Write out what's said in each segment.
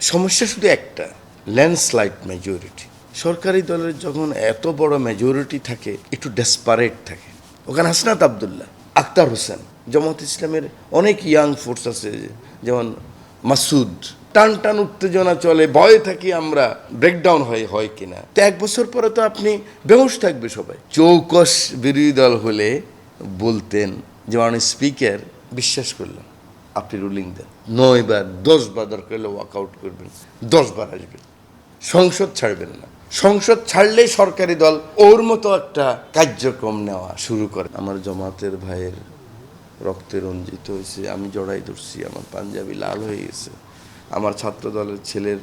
সমস্যা শুধু একটা, ল্যান্ডস্লাইড মেজরিটি। সরকারি দলের যখন এত বড় মেজরিটি থাকে, একটু ডেসপারেট থাকে। ওখানে হাসনাত আবদুল্লাহ, আক্তার হোসেন, জামাত ইসলামের অনেক ইয়াং ফোর্স আছে, যেমন মাসুদ, টান টান উত্তেজনা চলে, ভয়ে থাকি আমরা ব্রেকডাউন হয় কিনা। তো এক বছর পরে তো আপনি বেহুশ থাকবে সবাই। চৌকস বিরোধী দল হলে বলতেন যে মাননীয় স্পিকার, বিশ্বাস করলাম আপনি রুলিং দেন, 9 বার 10 বার দরকার হলে ওয়াকআউট করবেন, 10 বার আসবেন, সংসদ ছাড়বেন না। সংসদ ছাড়লেই সরকারি দল ওর মতো একটা কার্যক্রম নেওয়া শুরু করে। আমার জামাতের ভাইয়ের রক্তে রঞ্জিত হয়েছে, আমি জড়াই ধরছি, আমার পাঞ্জাবি লাল হয়ে গেছে, আমার ছাত্র দলের ছেলের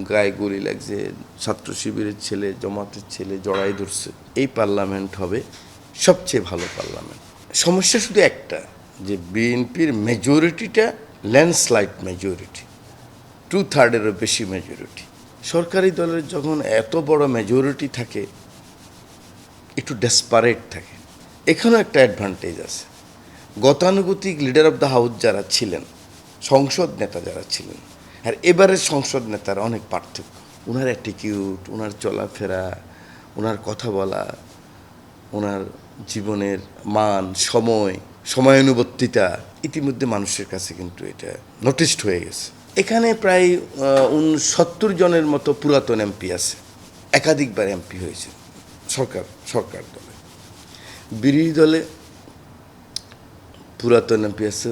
গায়ে গুলি লাগছে, ছাত্র শিবিরের ছেলে, জামাতের ছেলে জড়াই ধরছে। এই পার্লামেন্ট হবে সবচেয়ে ভালো পার্লামেন্ট। সমস্যা শুধু একটা, যে বিএনপির মেজরিটিটা ল্যান্ডস্লাইড মেজরিটি, 2/3-এরও বেশি মেজরিটি। সরকারি দলের যখন এত বড় মেজরিটি থাকে, একটু ডেসপারেট থাকে। এখানেও একটা অ্যাডভান্টেজ আছে। গতানুগতিক লিডার অফ দ্য হাউস যারা ছিলেন, সংসদ নেতা যারা ছিলেন, আর এবারের সংসদ নেতারা অনেক পার্থক্য। ওনার অ্যাটিটিউড, ওনার চলাফেরা, ওনার কথা বলা, ওনার জীবনের মান, সময়ানুবর্তিতা ইতিমধ্যে মানুষের কাছে কিন্তু এটা নোটিসড হয়ে গেছে। এখানে প্রায় 70 জনের মতো পুরাতন এমপি আছে, একাধিকবার এমপি হয়েছে সরকার দলে। বিরোধী দলে পুরাতন এমপি আছে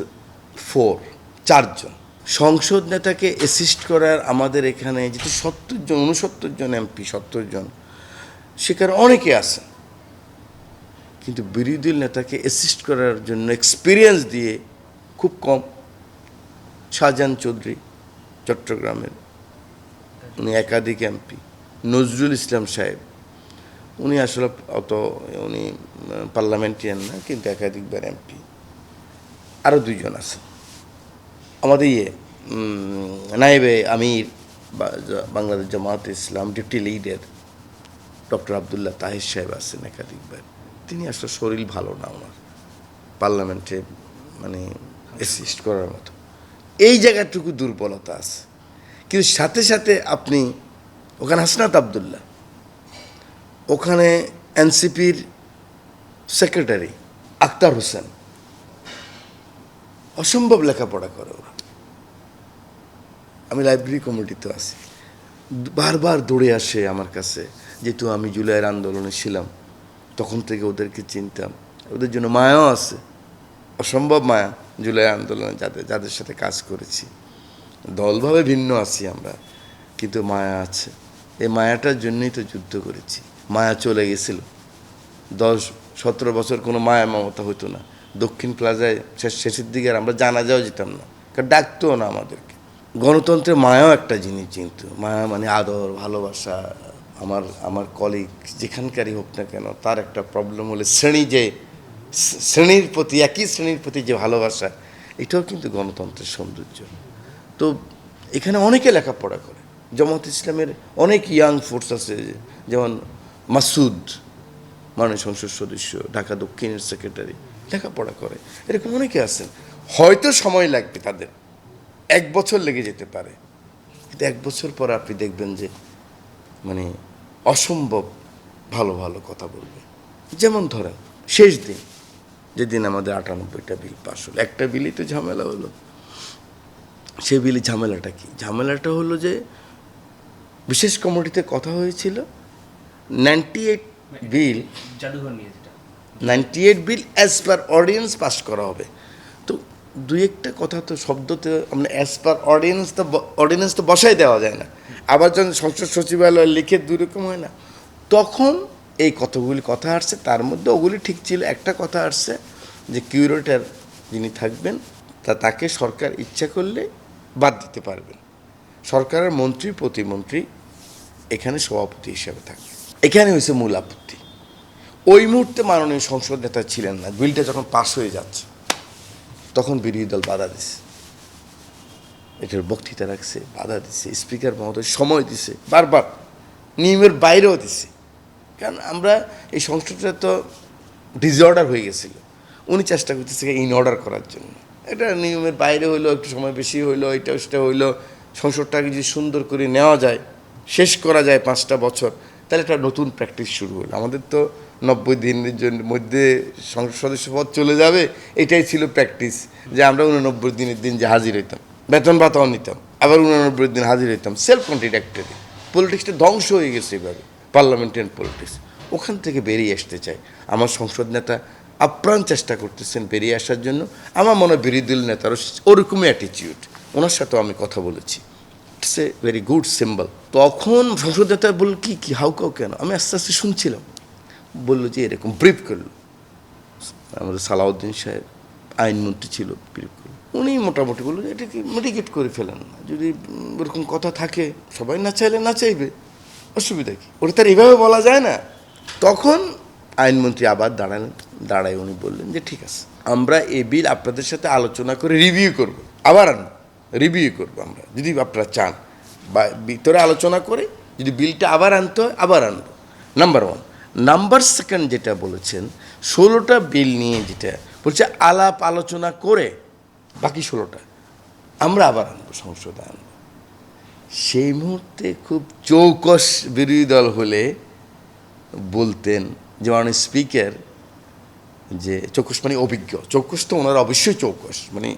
4 জন। সংসদ নেতাকে অ্যাসিস্ট করার আমাদের এখানে যেহেতু 69 জন এমপি, 70 জন, সেখানে অনেকে আছে, কিন্তু বিরোধী নেতাকে অ্যাসিস্ট করার জন্য এক্সপিরিয়েন্স দিয়ে খুব কম। শাহজাহান চৌধুরী চট্টগ্রামের, উনি একাধিক এমপি। নজরুল ইসলাম সাহেব, উনি আসলে উনি পার্লামেন্টারিয়ান না, কিন্তু একাধিকবার এমপি। আরও 2 জন আছে। আমাদের নায়েবে আমির Bangladesh Jamaat Islam deputy leader doctor Abdullah Tahir saheb আছেন একাধিকবার। তিনি আসলে শরীর ভালো না ওনার পার্লামেন্টে অ্যাসিস্ট করার মতো। এই জায়গাটুকু দুর্বলতা আছে। কিন্তু সাথে সাথে আপনি ওখানে হাসনাত আবদুল্লাহ, ওখানে এনসিপির সেক্রেটারি আক্তার হোসেন, অসম্ভব লেখাপড়া করে ওরা। আমি লাইব্রেরি কমিটিতে আছি, বারবার দৌড়ে আসে আমার কাছে, যেহেতু আমি জুলাইয়ের আন্দোলনে ছিলাম, তখন থেকে ওদেরকে চিনতাম। ওদের জন্য মায়াও আছে, অসম্ভব মায়া। জুলাই আন্দোলনে যাদের সাথে কাজ করেছি, দলভাবে ভিন্ন আছি আমরা, কিন্তু মায়া আছে। এই মায়াটার জন্যই তো যুদ্ধ করেছি। মায়া চলে গেছিল, 10-17 বছর কোনো মায়া মমতা হতো না। দক্ষিণ প্লাজায় শেষের দিকে আমরা জানাজাও যেতাম না, কারণ ডাকতেও না আমাদেরকে। গণতন্ত্রের মায়াও একটা জিনিস, কিন্তু মায়া মানে আদর, ভালোবাসা। আমার কলিগ যেখানকারই হোক না কেন, তার একটা প্রবলেম হলে শ্রেণীর প্রতি, একই শ্রেণীর প্রতি যে ভালোবাসা, এটাও কিন্তু গণতন্ত্রের সৌন্দর্য। তো এখানে অনেকে লেখাপড়া করে। জামাত ইসলামের অনেক ইয়াং ফোর্স আছে, যেমন মাসুদ, মাননীয় সংসদ সদস্য, ঢাকা দক্ষিণের সেক্রেটারি, লেখাপড়া করে। এরকম অনেকে আছেন। হয়তো সময় লাগবে তাদের, 1 বছর লেগে যেতে পারে, কিন্তু 1 বছর পর আপনি দেখবেন যে অসম্ভব ভালো ভালো কথা বলবে। যেমন ধরেন শেষ দিন, যেদিন আমাদের 98টা বিল পাস হলো, একটা বিলই তো ঝামেলা হলো। সে বিলি ঝামেলাটা কি? ঝামেলাটা হলো যে বিশেষ কমিটিতে কথা হয়েছিল 98 বিল, 98 বিল অ্যাজ পার অর্ডিন্যান্স পাস করা হবে। তো 2-1টা কথা তো শব্দতে আমরা অ্যাজ পার অর্ডিন্যান্স তো বসাই দেওয়া যায় না। আবার যখন সংসদ সচিবালয় লিখে 2 রকম হয় না, তখন এই কতগুলি কথা আসছে। তার মধ্যে ওগুলি ঠিক ছিল। একটা কথা আসছে যে কিউরেটর যিনি থাকবেন, তাকে সরকার ইচ্ছা করলে বাদ দিতে পারবেন। সরকারের মন্ত্রী, প্রতিমন্ত্রী এখানে সভাপতি হিসাবে থাকবে। এখানে হয়েছে মূল আপত্তি। ওই মুহূর্তে মাননীয় সংসদ নেতা ছিলেন না। বিলটা যখন পাস হয়ে যাচ্ছে, তখন বিরোধী দল বাধা দিছে, এটার বক্তৃতা রাখছে, বাধা দিছে, স্পিকার মহোদয় সময় দিছে, বারবার নিয়মের বাইরেও দিছে। কারণ আমরা এই সংসদটা তো ডিসঅর্ডার হয়ে গেছিল, উনি চেষ্টা করতেছে ইন অর্ডার করার জন্য। এটা নিয়মের বাইরে হইলো, একটু সময় বেশি হইলো, এটা সেটা হইলো, সংসদটাকে যদি সুন্দর করে নেওয়া যায়, শেষ করা যায় 5টা বছর, তাহলে একটা নতুন প্র্যাকটিস শুরু হলো। আমাদের তো 90 দিনের জন্য মধ্যে সংসদ সদস্য পদ চলে যাবে, এটাই ছিল প্র্যাকটিস, যে আমরা 89 দিনের দিন যে হাজির হইতাম, বেতন ভাতাও নিতাম, আবার 89 দিন হাজির হইতাম, সেলফ কন্ট্রাডিক্টরি। পলিটিক্সটা ধ্বংস হয়ে গেছে এভাবে, পার্লামেন্টারিয়ান পলিটিক্স। ওখান থেকে বেরিয়ে আসতে চাই। আমার সংসদ নেতা আপ্রাণ চেষ্টা করতেছেন বেরিয়ে আসার জন্য। আমার মনে হয় বিরোধী দল নেতারও ওরকমই অ্যাটিটিউড। ওনার সাথেও আমি কথা বলেছি, it's a very good symbol. তখন সংসদ নেতা বলল কি হাউ কাউ কেন, আমি আস্তে আস্তে শুনছিলাম। বললো যে এরকম ব্রিফ করলো, আমাদের সালাউদ্দিন সাহেব আইনমন্ত্রী ছিল, ব্রিফ করলো। উনি মোটামুটি বললো যে এটাকে মেডিকেট করে ফেলেন না, যদি ওরকম কথা থাকে সবাই না চাইলে না চাইবে, অসুবিধা কি, ওটা তার এইভাবে বলা যায় না। তখন আইনমন্ত্রী আবার দাঁড়ায় উনি বললেন যে ঠিক আছে, আমরা এই বিল আপনাদের সাথে আলোচনা করে রিভিউ করব, আবার আনবো, রিভিউ করবো আমরা, যদি আপনারা চান, বা ভিতরে আলোচনা করে যদি বিলটা আবার আনতে হয় আবার আনবো। নাম্বার 1। নাম্বার 2 যেটা বলেছেন, 16টা বিল নিয়ে যেটা বলছে আলাপ আলোচনা করে বাকি 16টা আমরা আবার আনবো, সংসদে আনবো। সেই মুহূর্তে খুব চৌকস বিরোধী দল হলে বলতেন যে মাননীয় স্পিকার, যে চৌকস মানে অভিজ্ঞ, চৌকস তো ওনারা অবশ্যই চৌকস, মানে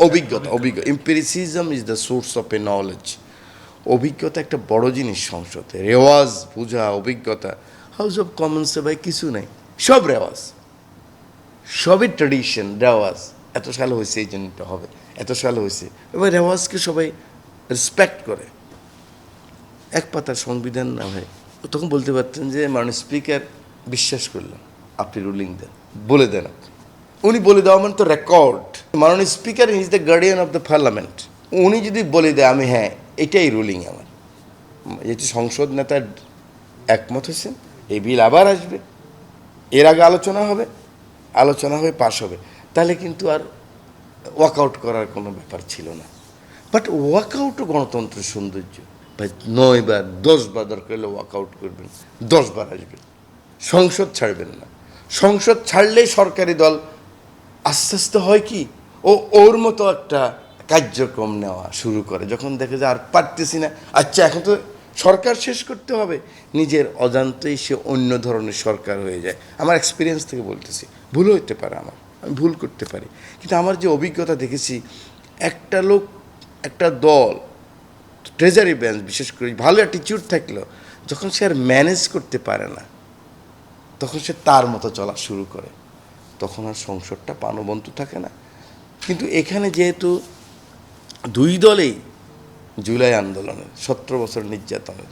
অভিজ্ঞতা, empiricism is the source of a knowledge. অভিজ্ঞতা একটা বড় জিনিস সংসদে, রেওয়াজ বোঝা, অভিজ্ঞতা। হাউস অফ কমন্সে ভাই কিছু নাই, সব রেওয়াজ, সবই ট্র্যাডিশন, রেওয়াজ। এত সাল হয়েছে এই জন্য হবে, এত সাল হয়েছে। এবার রেওয়াজকে সবাই রেসপেক্ট করে। এক পাতার সংবিধান না হয়, তখন বলতে পারতেন যে মাননীয় স্পিকার বিশ্বাস করলাম, আপনি রুলিং দেন, বলে দেন আপনি। উনি বলে দেওয়া মানে তো রেকর্ড। মাননীয় speaker is the guardian of the parliament. উনি যদি বলে দেয় আমি হ্যাঁ এটাই রুলিং আমার, যেটি সংসদ নেতার একমত হয়েছে, এই বিল আবার আসবে, এর আগে আলোচনা হয়ে পাশ হবে, তাহলে কিন্তু আর ওয়াকআউট করার কোনো ব্যাপার ছিল না। বাট ওয়াকআউটও গণতন্ত্রের সৌন্দর্য ভাই। 9 বার 10 বার দরকার হলে ওয়াকআউট করবেন, 10 বার আসবেন, সংসদ ছাড়বেন না। সংসদ ছাড়লেই সরকারি দল আস্তে আস্তে হয় কি, ওর মতো একটা কার্যক্রম নেওয়া শুরু করে, যখন দেখে যে আর পারতেছি না, আচ্ছা এখন তো সরকার শেষ করতে হবে, নিজের অজান্তেই সে অন্য ধরনের সরকার হয়ে যায়। আমার এক্সপিরিয়েন্স থেকে বলতেছি, ভুল হইতে পারে, আমি ভুল করতে পারি, কিন্তু আমার যে অভিজ্ঞতা দেখেছি, একটা লোক, একটা দল, ট্রেজারি বেঞ্চ বিশেষ করে ভালো অ্যাটিটিউড থাকলেও যখন সে আর ম্যানেজ করতে পারে না, তখন সে তার মতো চলা শুরু করে, তখন আর সংসদটা প্রাণবন্ত থাকে না। কিন্তু এখানে যেহেতু দুই দলেই জুলাই আন্দোলনের 17 বছর নির্যাতনের,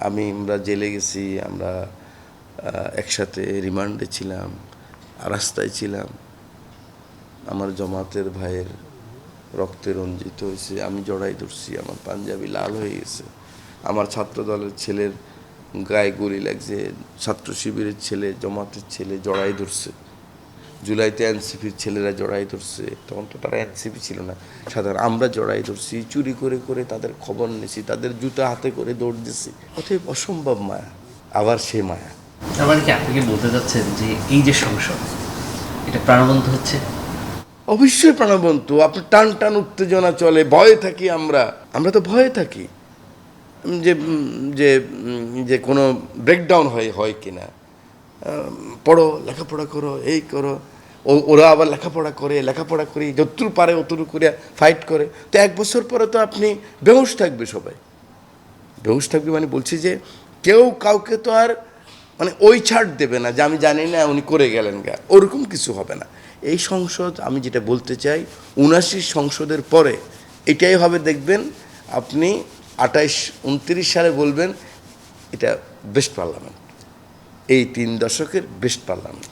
আমরা জেলে গেছি, আমরা একসাথে রিমান্ডে ছিলাম, রাস্তায় ছিলাম, আমার জামাতের ভাইয়ের রক্তে রঞ্জিত হয়েছে, আমি জড়াই ধরছি, আমার পাঞ্জাবি লাল হয়ে গেছে, আমার ছাত্র দলের ছেলের গায়ে গুলি লাগছে, ছাত্র শিবিরের ছেলে, জামাতের ছেলে জড়াই ধরছে, জুলাইতে এনসিপির ছেলেরা জড়াই ধরছে, তখন তো তারা এনসিপি ছিল না, সাধারণ আমরা জড়াই ধরছি, চুরি করে করে তাদের খবর নিয়েছি, তাদের জুতা হাতে করে দৌড় দিচ্ছি। অতএব অসম্ভব মায়া, আবার সে মায়া। তার মানে কি আপনি কি বলতে চাচ্ছেন যে এই যে সংসদ, এটা প্রাণবন্ত হচ্ছে? অবশ্যই প্রাণবন্ত। আপনার টান টান উত্তেজনা চলে, ভয়ে থাকি আমরা তো ভয়ে থাকি যে যে যে কোনো ব্রেকডাউন হয় কিনা। পড়ো, লেখাপড়া করো, এই করো, ওরা আবার লেখাপড়া করি, যতটুকু পারে অতটুকু করে ফাইট করে। তো 1 বছর পরে তো আপনি বেহুশ থাকবে, সবাই বেহুশ থাকবে, মানে বলছি যে কেউ কাউকে তো আর মানে ওই ছাড় দেবে না যে আমি জানি না উনি করে গেলেন গা, ওরকম কিছু হবে না। এই সংসদ, আমি যেটা বলতে চাই, 79 সংসদের পরে এটাই হবে, দেখবেন আপনি 28-29 সালে বলবেন এটা বেস্ট পার্লামেন্ট, এই 3 দশকের বেস্ট পার্লামেন্ট।